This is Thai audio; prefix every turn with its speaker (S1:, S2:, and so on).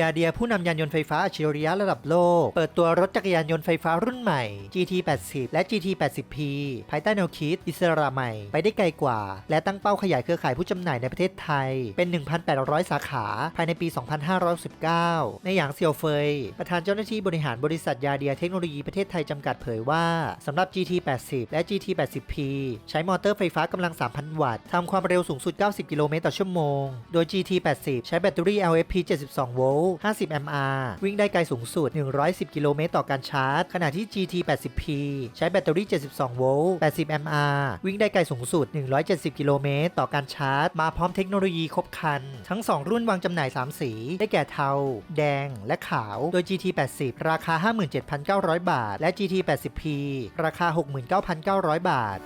S1: ยาเดียผู้นำยานยนต์ไฟฟ้าอัจฉริยะระดับโลกเปิดตัวรถจักรยานยนต์ไฟฟ้ารุ่นใหม่ GT80 และ GT80P ภายใต้แนวคิดอิสระใหม่ไปได้ไกลกว่าและตั้งเป้าขยายเครือข่ายผู้จำหน่ายในประเทศไทยเป็น 1,800 สาขาภายในปี 2519 ในหยางเซียวเฟยประธานเจ้าหน้าที่บริหารบริษัทยาเดียเทคโนโลยีประเทศไทยจำกัดเผยว่าสำหรับ GT80 และ GT80P ใช้มอเตอร์ไฟฟ้ากำลัง 3,000 วัตต์ทำความเร็วสูงสุด 90 กิโลเมตรต่อชั่วโมงโดย GT80 ใช้แบตเตอรี่ LFP 72 โวลต์ 50 แอมป์วิ่งได้ไกลสูงสุด 110 กิโลเมตรต่อการชาร์จขณะที่ GT80P ใช้แบตเตอรี่ 72 โวลต์ 80 แอมป์วิ่งได้ไกลสูงสุด 170 กิโลเมตรต่อการชาร์จมาพร้อมเทคโนโลยีครบครันทั้ง 2 รุ่นวางจำหน่าย 3 สีได้แก่เทาแดงและขาวโดย GT80 ราคา 57,900 บาทและ GT80P ราคา 69,900 บาท